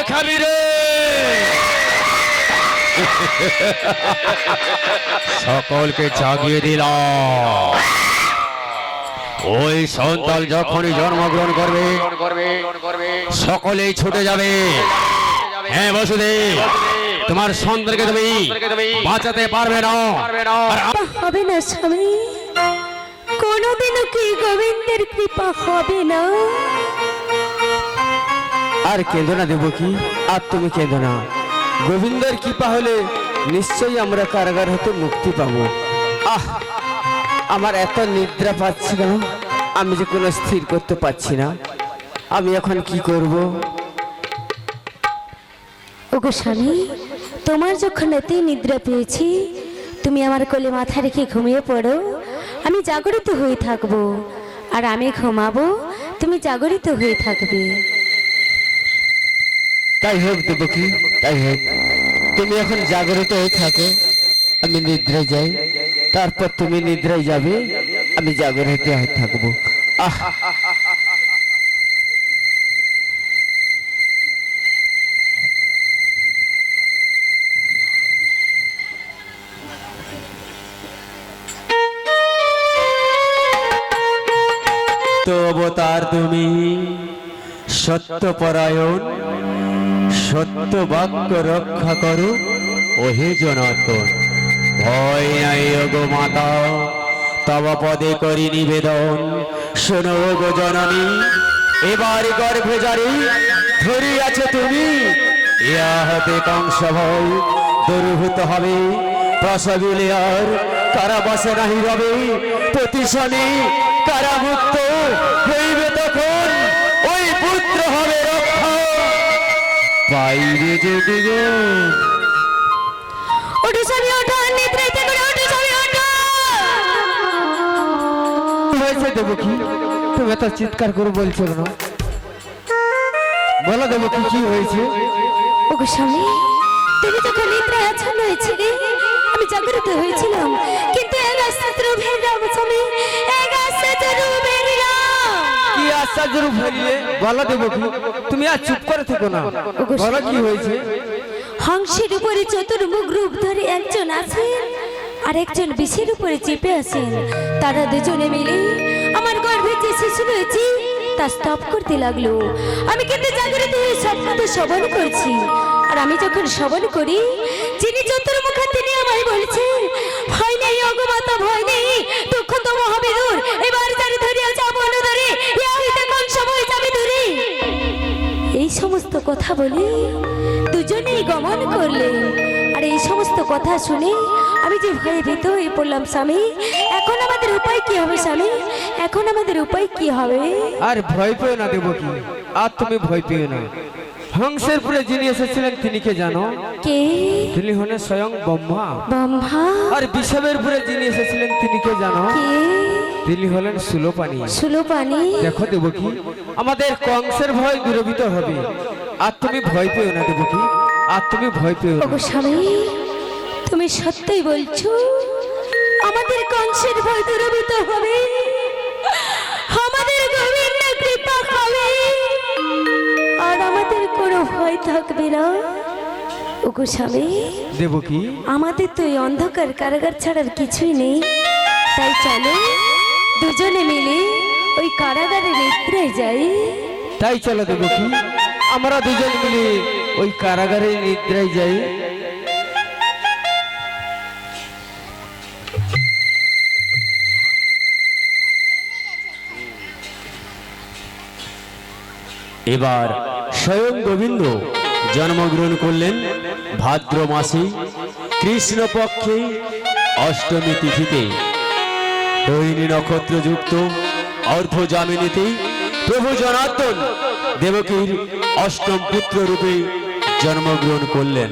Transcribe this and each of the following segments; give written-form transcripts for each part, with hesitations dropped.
খাবি রে? সকলকে জাগিয়ে দিলাম। ওই সন্তান যখনই জন্মগ্রহণ করবে সকলেই ছুটে যাবে। হ্যাঁ বসুদেব, তোমার সন্তানকে তুমি বাঁচাতে পারবে না। হবে না স্বামী, কোনোদিনও কি গোবিন্দের কৃপা হবে না? আর কেঁদো না দেবকী, আর তুমি কেঁদো না। গোবিন্দের কৃপা হলে নিশ্চয়ই আমরা কারাগার হতে মুক্তি পাবো। আমার এত নিদ্রা পাচ্ছি কেন, আমি যে কোনো স্থির করতে পারছি না। আমি এখন কি করব? ওগো স্বামী, তোমার যখন এতই নিদ্রা পেয়েছি, তুমি আমার কোলে মাথা রেখে ঘুমিয়ে পড়ো, আমি জাগরিত হয়ে থাকবো। আর আমি ঘুমাবো, তুমি জাগরিত হয়ে থাকবে। তাই হোক দেবকী, তাই হোক। তুমি এখন জাগ্রত হয়ে থাকো, আমি নিদ্রায় যাই। তারপর তুমি নিদ্রায় যাবে, আমি জাগ্রত হয়ে থাকবো। তো অবতার তুমি সত্যপরায়ণ, সত্য বাক্য রক্ষা করো ওহে জনার্দন। ভয় নাই গো মাতা, তব পদে করি নিবেদন। শোনো গো জননী, এবার গর্ভে জারি ধরিয়াছে তুমি। ইয়া হতে কংস ভয় দূরভূত হবে, প্রসবিলে আর কারাবাসে নাহি রবে। প্রতিশনে কারামুক্ত হইবে তখন, ওই পুত্র হবে রক্ষা পাইবে যদি গো। ওঠো স্বামী, ওঠো, নিদ্রায় থেকে ওঠো স্বামী, ওঠো। হয়েছে দেবকী, তুমি এত চিৎকার করে বলছো কেন? বলো দেবকী, কি হয়েছে? ওগো স্বামী, তুমি যখন নিদ্রায় আচ্ছন্ন হয়েছিলে, আমি জাগরিত হয়েছিলাম, কিন্তু এক আশ্চর্য ভেড়াম স্বামী, এক আশ্চর্য ভেড়াম। কি আশ্চর্য রূপ হারিয়ে? বলো দেবকী, তুমি আর চুপ করে থেকো না, বলো কি হয়েছে? হংসের উপরে চতুর্মুখ রূপ ধরে একজন আছেন, আর একজন বিষের উপরে চেপে আছেন। তারা দুজনে মিলে আমার গর্ভে যে শিশু রয়েছে তা স্তব করতে লাগলো। আমি কিন্তু জাগরিত হয়ে সব কথা শ্রবণ করছি। আর আমি যখন শ্রবণ করি, যিনি চতুর্মুখা তিনি আমায় বলছে, ভয় নেই অগমাতা, ভয় নেই, দুঃখ তো হবে দূর। এবার যারে ধরিয়া যাবো না ধরে, ইয়া হইতে কোন সময় যাবে দূরে। এই সমস্ত কথা বলে দুজনেই গমন করলেন। আর এই সমস্ত কথা শুনে আমি যে ভয়ে ভীত হয়ে পড়লাম স্বামী। এখন আমাদের উপায় কি হবে স্বামী? এখন আমাদের উপায় কি হবে? আর ভয় পেও না দেবকী, আর তুমি ভয় পেও না। হংসের পুরে যিনি এসেছিলেন তিনি কে জানো? কে? তিনি হলেন স্বয়ং ব্রহ্মা। ব্রহ্মা? আর বিষবের পুরে যিনি এসেছিলেন তিনি কে জানো? কে? তিনি হলেন সুলোপানি। সুলোপানি? দেখো দেবকী, আমাদের কংসের ভয় দূরীভূত হবে। আর তুমি ভয় পেও না দেবকী, আর তুমি ভয় পেও না। ওগো স্বামী, তুমি সত্যই বলছো? আমাদের কংসের ভয় দূরীভূত হবে, আমাদের গোবিন্দ কৃপা হবে, আর আমাদের কোনো ভয় থাকবে না? ওগো স্বামী, দেবকী, আমাদের তো এই অন্ধকার কারাগার ছাড়ার কিছুই নেই। তাই চলো দুজনে মিলে ওই কারাগারে নিদ্রায় যাই। তাই চলো দেবকী, আমরা দুজন মিলে ওই কারাগারে নিদ্রায় যাই। এবার স্বয়ং গোবিন্দ জন্মগ্রহণ করলেন ভাদ্র মাসে কৃষ্ণপক্ষে অষ্টমী তিথিতে রোহিণী নক্ষত্রযুক্ত অর্ধযামিনীতে প্রভু জনার্দন দেবকীর অষ্টম পুত্র রূপে জন্মগ্রহণ করলেন।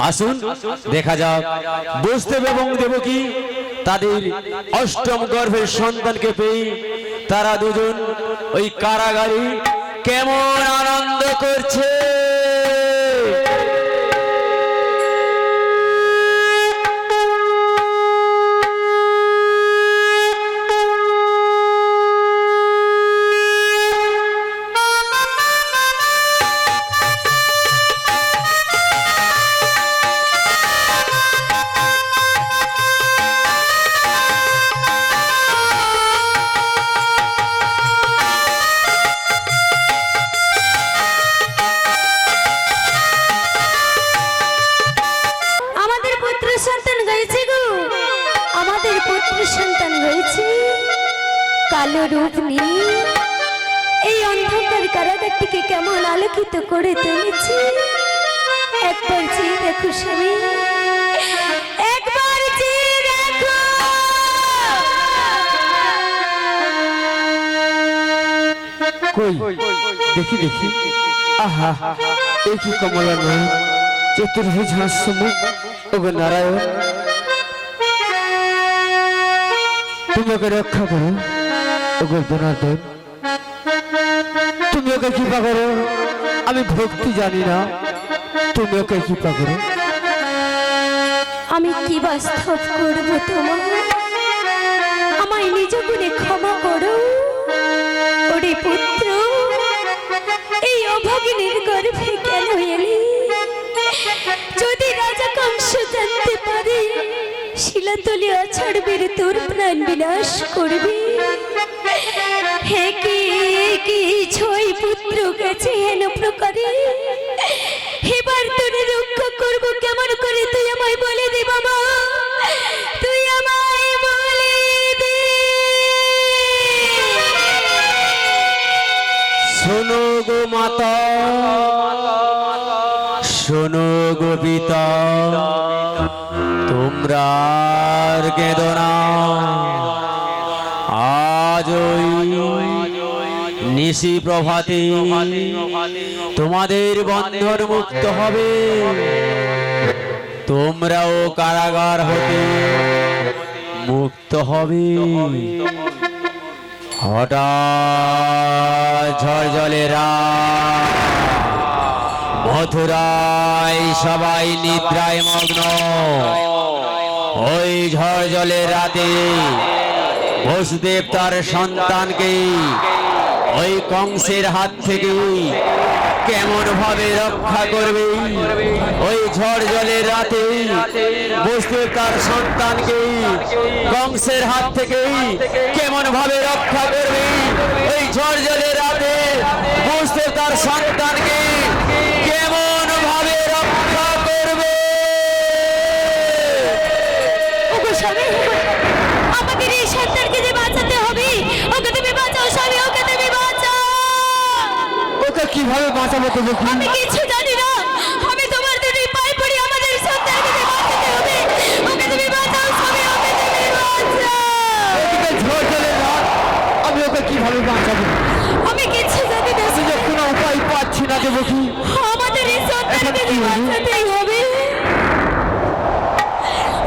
আসুন দেখা যাক বসুদেব এবং দেবকী তাদের অষ্টম গর্ভের সন্তানকে পেয়ে তারা দুজন ওই কারাগারে কেমন আনন্দ করছে। কালো রূপ নিয়ে এই অন্ধকার কারাগারটিকে কেমন আলোকিত করে তুলেছি। একবার চেয়ে দেখো স্বামী, একবার চেয়ে দেখো। কই দেখি দেখি, আহা এ কি কমলা নয়, চতুর্ভুজ হাস্যমুখ। ওগো নারায়ণ, তুমি ওকে রক্ষা করো। ওগো জনার্দন, তুমি ওকে কৃপা করো। আমি ভক্তি জানি না, তুমি ওকে কৃপা করো। আমি কি বাস্তব করবো তোমার, আমায় নিজ গুণে ক্ষমা করো। ওরে পুত্র, এই অভাগিনীর গর্ভে কেন এলি? যদি রাজা কংস জানতে পারে, শিলাতলি আছাড় বেড়ে তোর প্রাণ বিনাশ করবে। হে কি ছয় পুত্র গেছে হেন প্রকারে, এবার তোর রক্ষা করবো কেমন করে? তুই আমায় বলে দে বাবা, তুই আমায় বলে দে। শোনো গো মাতা, শোনো গো পিতা, তোমরা আর কেঁদো না। আজ ওই নিশি প্রভাতে তোমাদের বন্ধন মুক্ত হবে। তোমরাও কারাগার হতে মুক্ত হবে। হঠাৎ ঝড় জলে রাত, মথুরায় সবাই নিদ্রায় মগ্ন। ওই ঝড় জলের রাতে বসুদেব তার সন্তানকে ওই কংসের হাত থেকে কেমন ভাবে রক্ষা করবে? ওই ঝড় জলের রাতে বসুদেব তার সন্তানকে কংসের হাত থেকে কেমন ভাবে রক্ষা করবে? ওই ঝড় জলের রাতে বসুদেব তার সন্তানকে কেমন ভাবে রক্ষা করবে? ওগো স্বামী, আমাদের এই সন্তানকে যে বাঁচাতে হবে। ওকে তুমি বাঁচাও স্বামী, ওকে তুমি বাঁচাও। ওকে কিভাবে বাঁচাবো তুমি? আমি কিছু জানি না, আমি তোমার দুটি পায়ে পড়ি। আমাদের সন্তানকে যে বাঁচাতে হবে। ওকে তুমি বাঁচাও স্বামী, ওকে তুমি বাঁচাও। এদিকে ঝড় জলের রাত, আমি ওকে কিভাবে বাঁচাবো? আমি কিছু জানি না, আমি যে কোনো উপায় পাচ্ছি না দেবো কি? আমাদের এই সন্তানকে যে বাঁচাতেই হবে।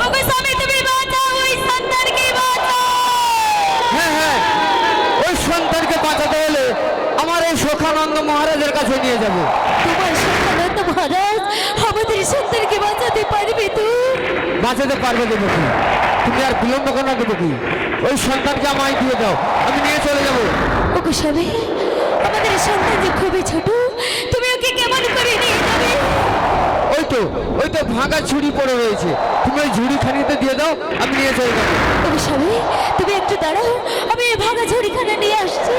ওকে স্বামী তুমি বাঁচাও, ওই সন্তানকে বাঁচাও। হ্যাঁ হ্যাঁ, ওই সন্তানকে বাঁচাতে হলে আমার এই সখানন্দ মহারাজের কাছে নিয়ে যাব। তোমার সন্তানন্দ মহারাজ আমাদের সন্তানকে বাঁচাতে পারবে তো? বাঁচাতে পারবে দেবো কি? তুমি আর বিলম্ব করো না দেবো কি? ওই সন্তানকে আমায় দিয়ে দাও, আমি নিয়ে চলে যাব। ওগো স্বামী, আমাদের সন্তান যে খুবই ছোট, তুমি ওকে কেমন করে নিয়ে যাবে? ওই তো ভাঙা ঝুড়ি পড়ে রয়েছে, তুমি ওই ঝুড়িখানিতে দিয়ে দাও, আমি নিয়ে চলে যাবো। ওগো স্বামী, তুমি একটু দাঁড়াও, আমি এই ভাঙা ঝুড়িখানা নিয়ে আসছি।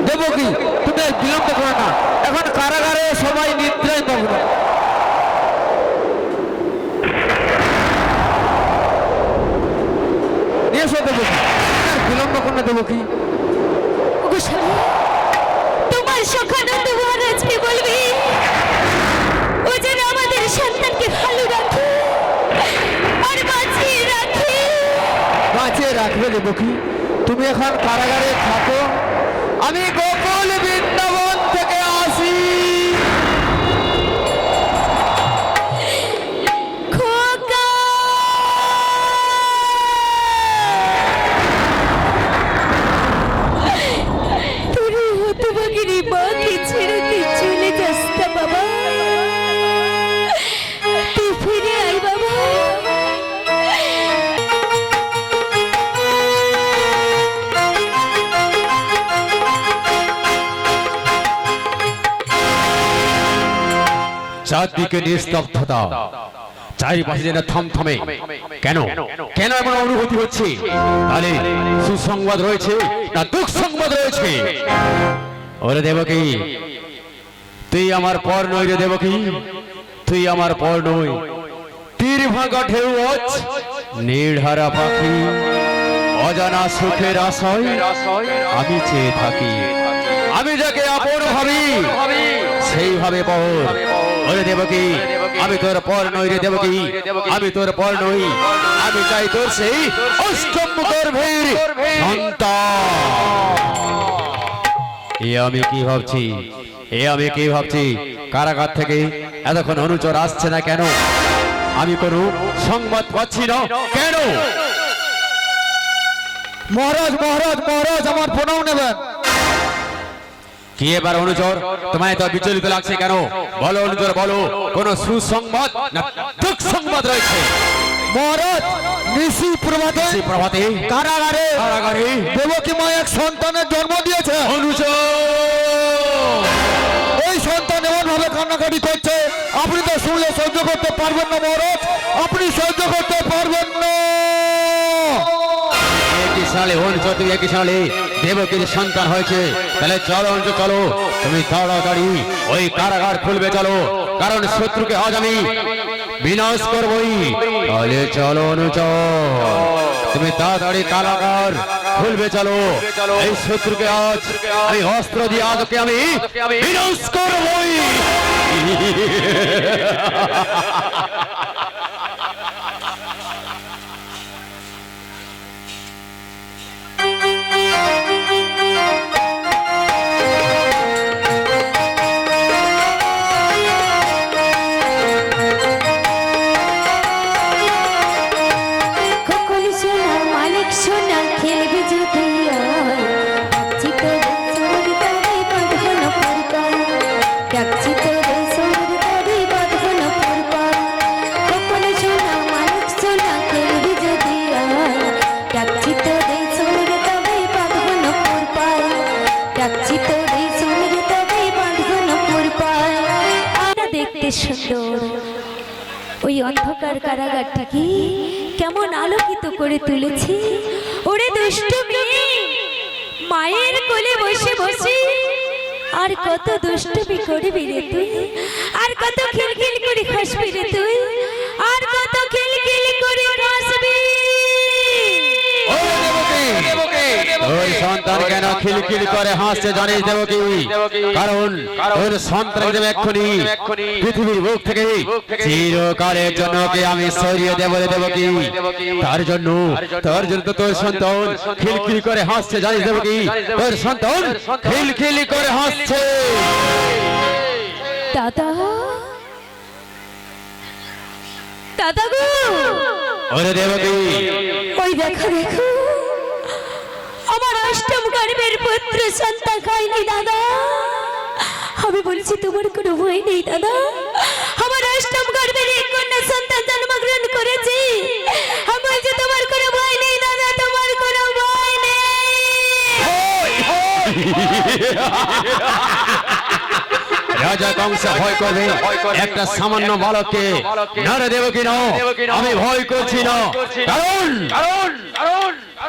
দেবো কি? তুমি আর বিলম্ব করো না, এখন কারাগারে সবাই নিদ্রায় মগ্ন। নিয়ে এসো দেবো কি? আর বিলম্ব করো না দেবো কি? ওগো স্বামী, তোমার সখানন্দ মহারাজকে বলবি ও যেন আমাদের সন্তানকে ভালো রাখে আর বাঁচিয়ে রাখে। বাঁচিয়ে রাখবে দেবো কি? তুমি এখন কারাগারে থাকো, আমি গোকুল বৃন্দাবন থেকে আসি। খোকা, তোর হতভাগিনী মাকে ছেড়ে তুই চলে যাস না বাবা। তুই ফিরে আয় বাবা। চারদিকে নিস্তব্ধতা, চারিপাশে যেন থমথমে। কেন কেন এমন অনুভূতি হচ্ছে? তাহলে সুসংবাদ রয়েছে না দুঃসংবাদ রয়েছে? ওরে দেবকী, তুই আমার পর নই রে দেবকী, তুই আমার পর নই। তীর ভাঙা ঢেউ নির্হারা পাখি, অজানা সুখের আশায় আমি চেয়ে থাকি। আমি যাকে আপন ভাবি সেইভাবে পর। ওরে দেবকী, আমি তোর পর নই রে দেবকী, আমি তোর পর নই। আমি চাই তোর সেই অষ্টম গর্ভের সন্তান। আমি কি ভাবছি, আমি কি ভাবছি, কারাগার থেকে এতক্ষণ অনুচর আসছে না কেন? আমি কোনো সংবাদ পাচ্ছি না কেন? মহারাজ মহারাজ মহারাজ, আমার প্রণাম নেবেন। কি এবার অনুচর, তোমায় তো বিচলিত লাগছে কেন? বলো অনুচর বলো, কোন সুসংবাদ না দুঃসংবাদ রয়েছে? মহারাজ, নিশি প্রভাতে কারাগারে দেবকী মা এক সন্তানের জন্ম দিয়েছে। অনুচর, ওই সন্তান এমন ভাবে কান্নাকাটি করছে, আপনি তো শুনলে সহ্য করতে পারবেন না মহারাজ, আপনি সহ্য করতে পারবেন না। একই সালে অনুচর, তুমি একই সালে দেবকীর সন্তান হয়েছে, তাহলে চলো অনুচর চলো, তুমি তাড়াতাড়ি ওই কারাগার খুলবে চলো, কারণ শত্রুকে আজ আমি বিনাশ করবই। তাহলে চলো অনুচর, তুমি তাড়াতাড়ি কারাগার খুলবে চলো, এই শত্রুকে আজ আমি অস্ত্র দিয়ে আজকে আমি বিনাশ করবই। কখন সোনা মালিক সোনা খেলবি যদি আয়, ডাকছি তোরে সোনার তরে বাঁধবো না পুরকায়, ডাকছি তোরে সোনার তরে বাঁধবো না পুরকায়। কখন সোনা মালিক সোনা খেলবি যদি আয়, ডাকছি তোরে সোনার তরে বাঁধবো না পুরকায়, ডাকছি তোরে সোনার তরে বাঁধবো না পুরকায়। আমরা দেখতে সুন্দর, ওই অন্ধকার কারাগারটাকে কেমন আলোকিত করে তুলেছি। ওরে দুষ্ট মেয়ে, মায়ের কোলে বসে বসে আর কত দুষ্টুমি করবি রে তুই, আর কত খিলখিল করে হাসবি রে তুই, আর কত খিলখিল করে হাসবি। ওই সন্তান কেন খিলখিল করে হাসছে জানিস দেবকী? কারণ ওর সন্তান দেব এক্ষুনি পৃথিবীর বুক থেকে চিরকালের জন্য ওকে আমি সরিয়ে দেব রে দেবকী। তার জন্য তো তোর সন্তান খিলখিল করে হাসছে জানিস দেবকী? তোর সন্তান খিলখিল করে হাসছে। দাদা, দাদা গো, ওরে দেবকী, ওই দেখো দেখো, আমার অষ্টম গর্ভের পুত্র সন্তান হয়নি দাদা। আমি বলছি তোমার কোনো ভয় নেই দাদা, আমার অষ্টম গর্ভের এক কন্যা সন্তান জন্মগ্রহণ করেছে। আমি বলছি তোমার কোনো ভয় নেই দাদা, তোমার কোনো ভয় নেই। রাজা কংস ভয় করবে একটা সামান্য বালককে? না রে দেবকী, না, আমি ভয় করছি না। কারণ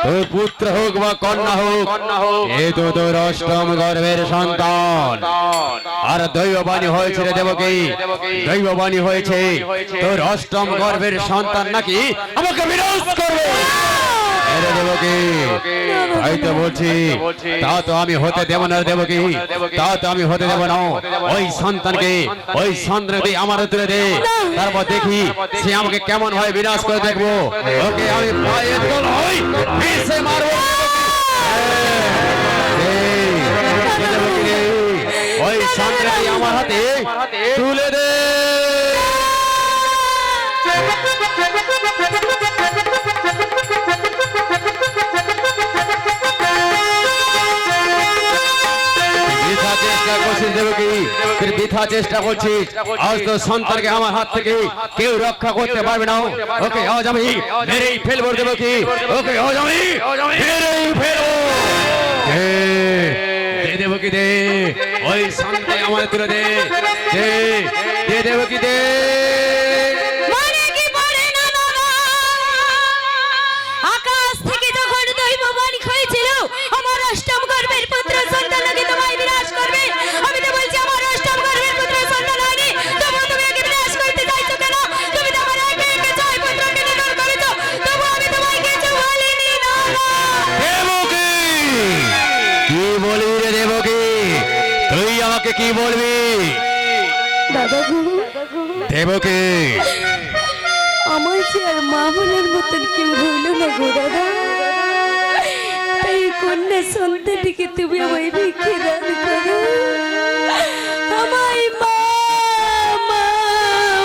তোর পুত্র হোক বা কন্যা হোক, এ তো তোর অষ্টম গর্ভের সন্তান। আর দৈববাণী হয়েছে রে দেবকী, দৈববাণী হয়েছে তোর অষ্টম গর্ভের সন্তান নাকি আমাকে বিনাশ করবে। দেবকী, তাই তো বলছি, তা তো আমি হতে দেব না দেবকী, তা তো আমি হতে দেব না। ওই সন্তানকে আমার তুলে দে, তারপর দেখি সে আমাকে কেমন হয় বিনাশ করে দেখবো। ওকে আমি পায়ে তলায় পিষে মারবো। ওই সন্তানকে আমার হাতে তুলে দে। বৃথা চেষ্টা করছিস, আজ তো সন্তানকে আমার হাত থেকে কেউ রক্ষা করতে পারবে না। ওকে আজ আমি মেরেই ফেলবো দেবকী, ওকে আজ আমি মেরেই ফেলবো। দে দেবকী দে, ওই সন্তানকে আমার তুলে দে, দে দেবকী দে। আকাশ থেকে যখন দৈববাণী হয়েছিল আমার অষ্টম গর্ভের পুত্র সন্তানকে তোমায় বিনাশ করবে, আমি তো বলছি আমার অষ্টম গর্ভের পুত্র সন্তান হয়নি, তবু তুমি একে বিনাশ করতে চাইছো কেন? তুমি তো আমার একে একে ছয় পুত্রকে নিধন করেছো, তবু আমি তোমায় কিছু বলিনি। না কি বলবি? দাদা গো, দেবকী, আমার যে আর মা বলার মতন কেউ রইল না গো দাদা। তাই কন্যা সন্তানটিকে তুমি আমায় ভিক্ষে দান করো, আমায় মা মা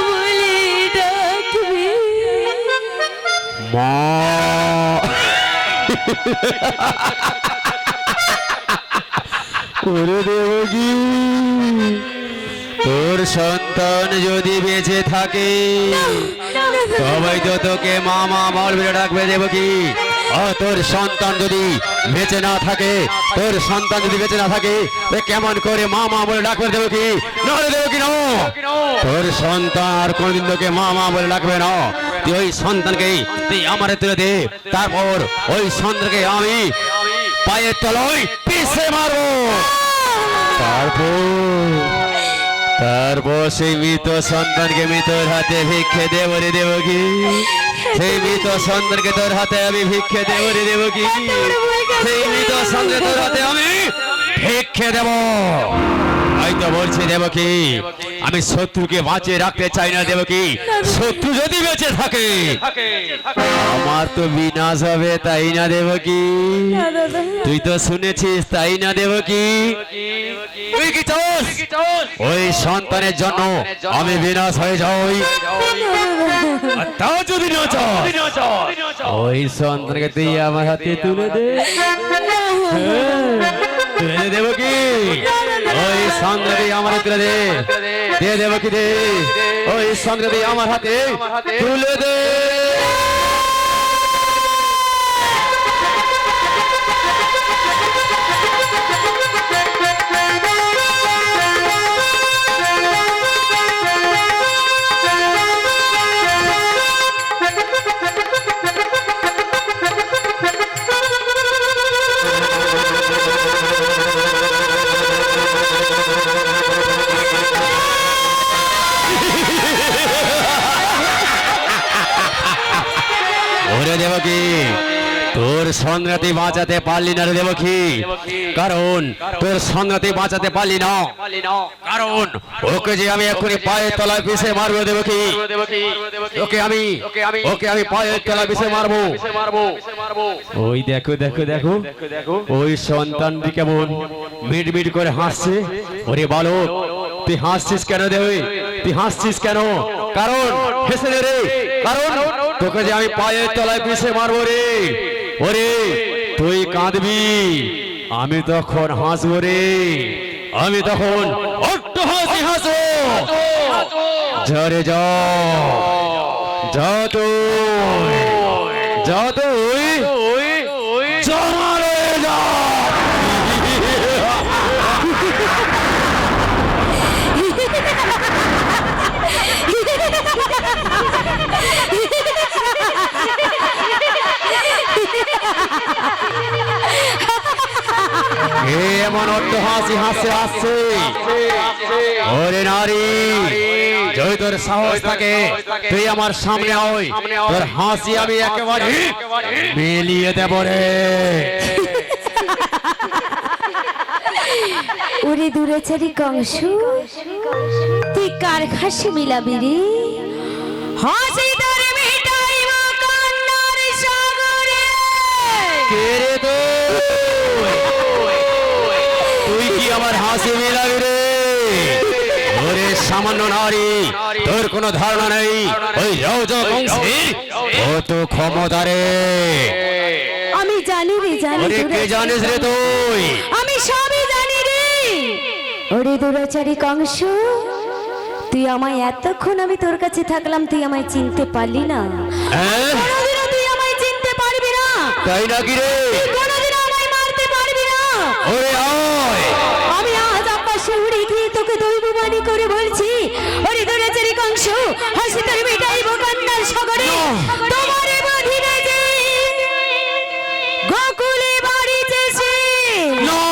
বলে ডাকবে। মা ওরে দেবকী, তোর সন্তান যদি বেঁচে থাকে সবাই তো তোকে মা মা বলে ডাকবে দেবকী। আর তোর সন্তান যদি বেঁচে না থাকে, তোর সন্তান যদি বেঁচে না থাকে তো কেমন করে মা মা বলে ডাকবে দেবকী? না রে দেবকী, না, তোর সন্তান আর কোনদিন তোকে মা মা বলে ডাকবে না। তুই ওই সন্তানকে তুই আমার তুলে দে, তারপর ওই সন্তানকে আমি পায়ের তলায় পিষে মারবো। তারপর সেই মৃত সন্তানকে মৃতর হাতে ভিক্ষে দেব রে দেবকী। সেই মৃত সন্তানকে তোর হাতে আমি ভিক্ষে দেব রে দেবকী। সেই মৃত সন্তানকে তোর হাতে আমি ভিক্ষে দেব। হয়তো বলছি দেবকী, আমি শত্রুকে বাঁচিয়ে রাখতে চাই না দেবকী। শত্রু যদি বেঁচে থাকে আমার তো বিনাশ হবে, তাই না দেবকী? তুই তো শুনেছিস, তাই না দেবকী? তুই কি চাস ওই সন্তানের জন্য আমি বিনাশ হয়ে যাই? আর তাও যদি না চাস, ওই সন্তানকে তুই আমার হাতে তুলে দে। তুলে দে দেবকী, ওই সন্তানকে আমার তুলে দে। দে দেবকী, দে ওই সন্তানকে আমার হাতে তুলে দে। ওরে দেবকী, তোর সন্তানকে বাঁচাতে পারলি না রে দেবকী, কারণ তোর সন্তানকে বাঁচাতে পারলি না, কারণ ওকে যে আমি এখনই পায়ের তলায় পিষে মারবো দেবকী। ওকে আমি পায়ের তলায় পিষে মারবো। ওই দেখো দেখো দেখো, ওই সন্তানটি কেমন মিট মিট করে হাসছে। ওরে বালক, তুই হাসছিস কেন দেবে? তুই হাসছিস কেন? কারণ হেসে রে, কারণ তোকে যে আমি পায়ের তলায় পিষে মারবো রে। ওরে তুই কাঁদবি, আমি তখন হাসবো রে। আমি তখন অট্ট হাসি হাসো। ঝরে যা যা তুই, যা তুই জমারে যা। এমন অট্ট হাসি হাসে আসছে। ওরে নারী, যদি তোর সাহস থাকে তুই আমার সামনে আয়, তোর হাসি আমি একেবারে মিলিয়ে দেব রে। ওরে দুরাচারী কংস, তুই কার হাসি মিলাবি রে? হাসি তোর মিটাইব কান্নার সাগরে। কে রে তুই কি আমার হাসি মিলাবি রে? ওরে সামান্য নারী, তোর কোনো ধারণা নেই ওই রাজবংশী কত ক্ষমতা রে। আমি জানি রে, জানি। ওরে কে জানিস রে তুই? আমি সবই জানি রে। ওরে দুরাচারী কংস, তুই আমায় এতক্ষণ আমি তোর কাছে থাকলাম, তুই আমায় চিনতে পারলি না। হ্যাঁ, কোনোদিনও তুই আমায় চিনতে পারবি না। তাই নাকি রে? তুই কোনোদিনও আমায় মারতে পারবি না। ওরে আয়, আমি আজ আকাশে উড়ে গিয়ে তোকে দৈববাণী করে বলছি, ওরে দুরাচারী কংস, হাসি তোর মিটাইব কান্নার সাগরে। তোমারে বাঁধিলে যে গোকুলে বাড়িতেছে, না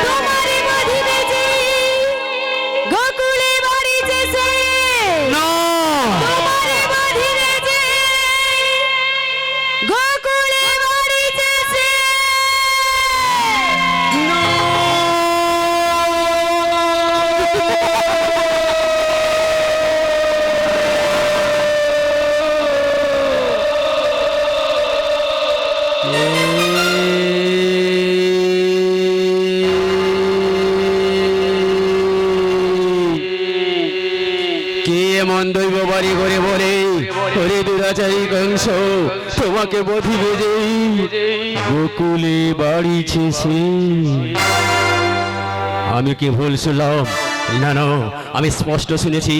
তোমারে বাঁধিলে যে গোকুলে বাড়িতেছে, না তোমারে বাঁধিলে যে গোকুলে বাড়িতেছে। না কে এমন দৈব বাড়ি করে বলে ওরে দুরাচারী কংস তোমাকে বধিবে যে গোকুলে বাড়িছে? আমি কি ভুল শুনলাম? না না, আমি স্পষ্ট শুনেছি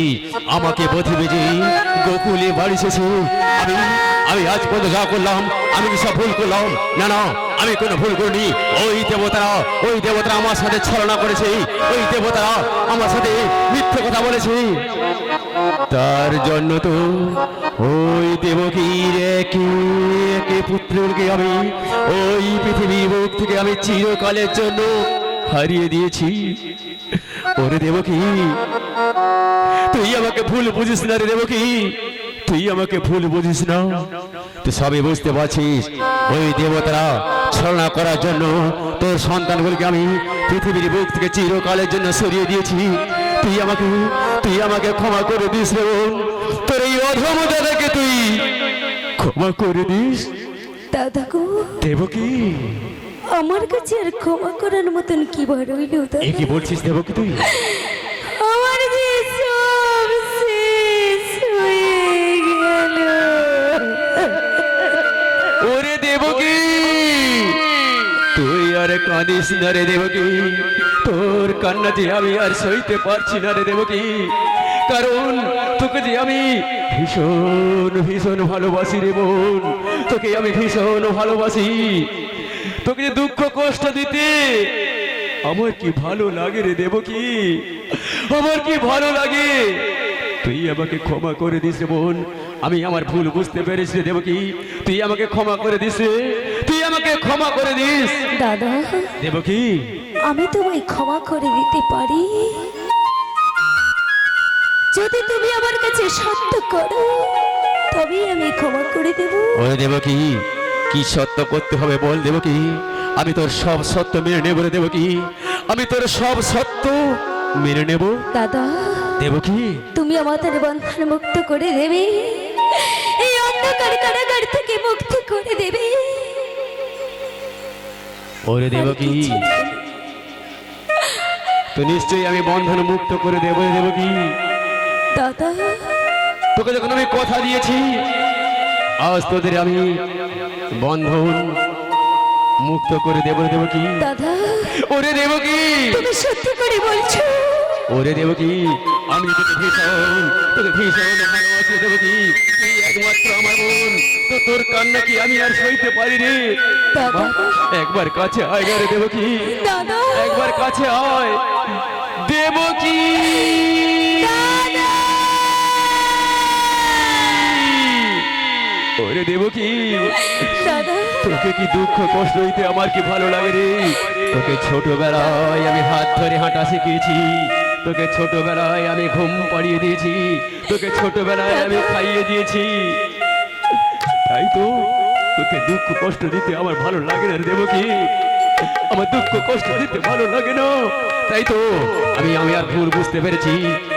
আমাকে বধিবে যে গোকুলে বাড়িছে। আমি আমি আজ পর্যন্ত যা করলাম আমি কি সব ভুল করলাম? না না, আমি কোনো ভুল করিনি। ওই দেবতারা আমার সাথে ছলনা করেছে, ওই দেবতারা আমার সাথে মিথ্যে কথা বলেছে। তার জন্য তো ওই দেবকীর একে একে পুত্রকে আমি ওই পৃথিবীর বুক থেকে আমি চিরকালের জন্য হারিয়ে দিয়েছি। ওরে দেবকী, তুই আমাকে ভুল বুঝিস না রে দেবকী, তুই আমাকে ভুল বুঝিস না। তুই সবই বুঝতে পারছিস ওই দেবতারা ছলনা করার জন্য তোর সন্তানগুলোকে আমি পৃথিবীর বুক থেকে চিরকালের জন্য সরিয়ে দিয়েছি। তুই আমাকে ক্ষমা করে দিস রে বোন, তোর এই অধম দাদাকে তুই ক্ষমা করে দিস। দাদা গো, দেবকী, আমার কাছে আর ক্ষমা করার মতন কি বার হইল দাদা? এ কি বলছিস দেবকী তুই? আমার যে সব শেষ হয়ে গেল। ওরে দেবকী, তুই আর কাঁদিস না রে দেবকী, তোর কান্না যে আমি আর সইতে পারছি না রে দেবকী। কারণ তোকে যে আমি ভীষণ ভীষণ ভালোবাসি রে বোন, তোকে আমি ভীষণ ভালোবাসি। তোকে যে দুঃখ কষ্ট দিতে আমার কি ভালো লাগে রে দেবকী, আমার কি ভালো লাগে। তুই আমাকে ক্ষমা করে দিস রে বোন, আমি আমার ভুল বুঝতে পেরেছি রে দেবকী, তুই আমাকে ক্ষমা করে দিস রে, তুই আমাকে ক্ষমা করে দিস। দাদা দেবকী, আমি তোমায় ক্ষমা করে দিতে পারি যদি তুমি আমার কাছে সত্য করো, তবেই আমি ক্ষমা করে দেব। ওরে দেবকী, কি সত্য করতে হবে বল দেবকী, আমি তোর সব সত্য মেনে নেব রে দেবকী, আমি তোর সব সত্য মেনে নেব। দাদা দেবকী, তুমি আমাদের বন্ধন মুক্ত করে দেবে, এই অন্ধকার কারাগার থেকে মুক্তি করে দেবে। ওরে দেবকী, তো নিশ্চয়ই আমি বন্ধন মুক্ত করে দেব রে দেবকী। দাদা তোকে যখন আমি কথা দিয়েছি আজ তোদের আমি বন্ধন মুক্ত করে দেব রে দেবকী। দাদা ওরে দেবকী, তুমি সত্যি করে বলছো? ওরে দেবকী, আমি তোকে ভীষণ ভালোবাসি দেবকী, তুই একমাত্র আমার বোন, তো তোর কান্না কি আমি আর সইতে পারি রে। দাদা একবার কাছে আয় রে দেবকী, দাদা একবার কাছে আয় দেবকী। ওরে দেবকী, দাদা তোকে কি দুঃখ কষ্ট হইতে আমার কি ভালো লাগে রে। তোকে ছোটবেলায় আমি হাত ধরে হাঁটা শিখিয়েছি, তোকে ছোটবেলায় আমি ঘুম পাড়িয়ে দিয়েছি, তোকে ছোটবেলায় আমি খাইয়ে দিয়েছি, তাই তো তোকে দুঃখ কষ্ট দিতে আমার ভালো লাগে না রে দেবকী, আমার দুঃখ কষ্ট দিতে ভালো লাগে না। তাই তো আমি আর ভুল বুঝতে পেরেছি,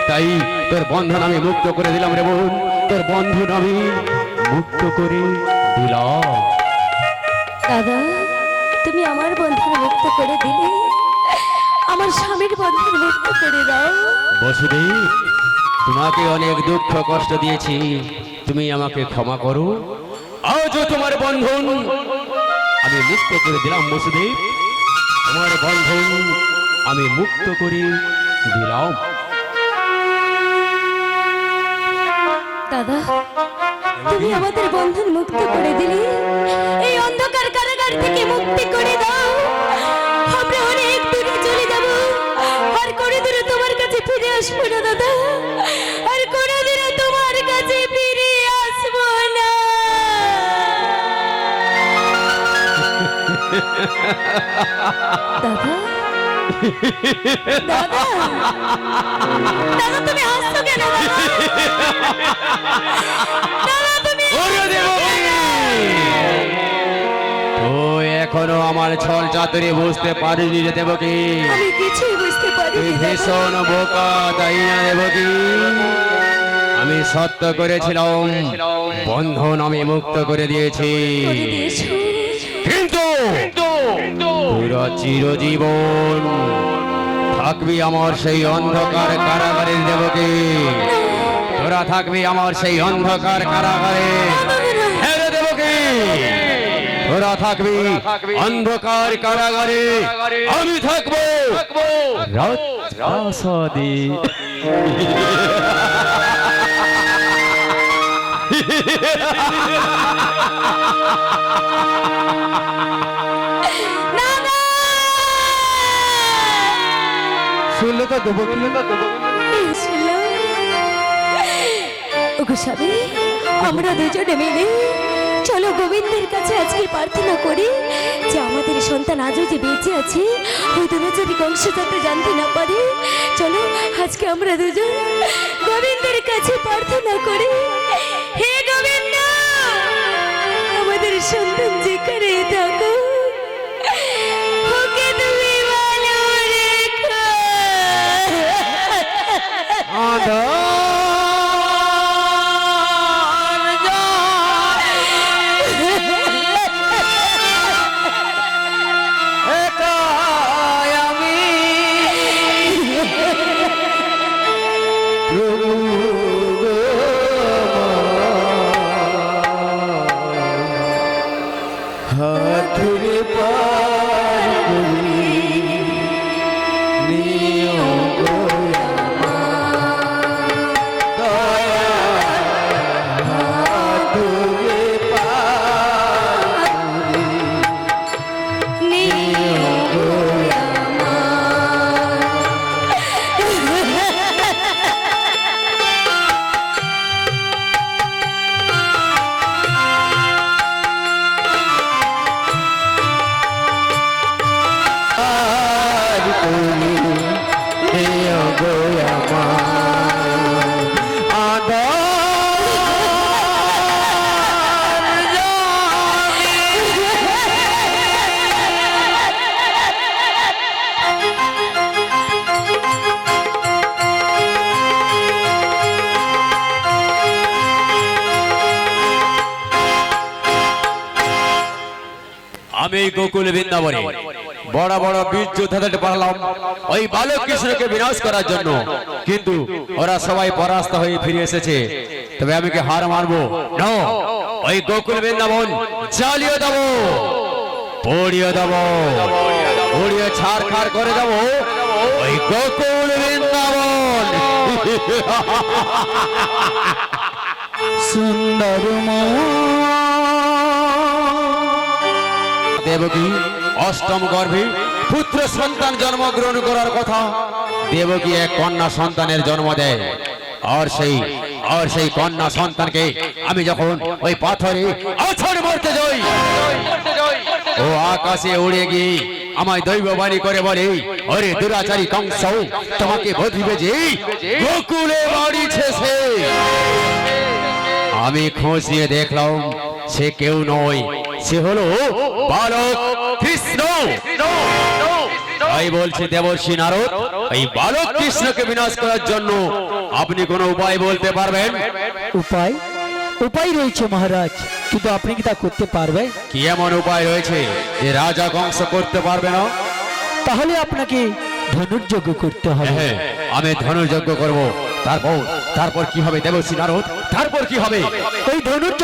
তাই তোর বন্ধন আমি মুক্ত করে দিলাম রে বোন, তোর বন্ধন আমি মুক্ত করে দিলাম। দাদা তুমি আমার বন্ধন মুক্ত করে দিলে, আমার স্বামীর বন্ধন মুক্ত করে দাও। বসুদেব, তোমাকে অনেক দুঃখ কষ্ট দিয়েছি, তুমি আমাকে ক্ষমা করো, আজও তোমার বন্ধন আমি মুক্ত করে দিলাম। বসুদেব, তোমার বন্ধন আমি মুক্ত করে দিলাম। দাদা তুমি আমাদের বন্ধন মুক্ত করে দিলে, এই অন্ধকার কারাগার থেকে মুক্তি করে দাও। আমরা অনেক দূরে চলে যাব, আর কোনোদিনও তোমার কাছে ফিরে আসবো না দাদা, আর কোনোদিনও তোমার কাছে ফিরে আসবো না। দাদা দাদা দাদা তুমি হাসছো কেন দাদা? দাদা তুমি ওরে দেবকী, তুই এখনো আমার ছল চাতুরি বুঝতে পারিনি রে দেবকী, আমি কিছুই বুঝতে তুই পারিনি দাদা। ভীষণ বোকা তাই না দেবকী। আমি সত্য করেছিলাম, বন্ধন আমি মুক্ত করে দিয়েছি, করে দিয়েছো। কিন্তু তোরা চিরজীবন থাকবি আমার সেই অন্ধকার কারাগারের দেবকী। তোরা থাকবি আমার সেই অন্ধকার কারাগারে। হ্যাঁ রে দেবকী, তোরা থাকবি অন্ধকার কারাগারে, আমি থাকবো রাজপ্রাসাদে। না না, শুনলে তো দেবকী? শুনলো? ওগো স্বামী, আমরা দুজনে মিলে চলো গোবিন্দের কাছে আজকে প্রার্থনা করি যে আমাদের সন্তান আজও যে বেঁচে আছে, হয়তো যদি কংস যাতে জানতে না পারে। চলো আজকে আমরা দুজন গোবিন্দের কাছে প্রার্থনা করি, হে গোবিন্দ, আমাদের সন্তান যেখানে থাকো ওকে তুমি ভালো রেখো। হাতুরে পার করি নিও গো দয়া, হাতুরে পার করি নিও গো পার করি নিও গো আমার আধার জানি। আমি এই গোকুল বৃন্দাবনে বড় বড় বীর যোদ্ধাদের পাঠালাম ওই বালক কৃষ্ণকে বিনাশ করার জন্য, কিন্তু ওরা সবাই পরাস্ত হয়ে ফিরে এসেছে। তবে আমি কি হার মানবো? না, ওই গোকুল বৃন্দাবন জ্বালিয়ে দেবো, পড়িয়ে দেবো, পড়িয়ে ছাড়খাড় করে দেবো ওই গোকুল বৃন্দাবন। সুন্দর দেবকী অষ্টম গর্ভে পুত্র সন্তান জন্মগ্রহণ করার কথা। দেবকী এক কন্যা সন্তানের জন্ম দেয়, আর সেই কন্যা সন্তানকে আমি যখন ওই পাথরে আছড় মারতে যাই, ও আকাশে উড়ে গিয়ে আমায় দৈববাণী করে বলে, ওরে দুরাচারী কংস, তোমাকে বধিবে যে গোকুলে বাড়িছে সে। আমি খোঁজ নিয়ে দেখলাম সে কেউ নয়, সে হলো বালক কৃষ্ণ। তাই বলছি দেবর্ষি নারদ, এই বালক কৃষ্ণকে বিনাশ করার জন্য আপনি কোনো উপায় বলতে পারবেন? উপায় উপায় রয়েছে মহারাজ, কিন্তু আপনি কি তা করতে পারবেন? কি এমন উপায় রয়েছে যে রাজা কংস করতে পারবে না? তাহলে আপনাকে ধনুর্যজ্ঞ করতে হবে। হ্যাঁ, আমি ধনুর্যজ্ঞ করব। তারপর কি হবে দেবর্ষি নারদ? তারপর কি হবে? ওই ধনুর্যজ্ঞ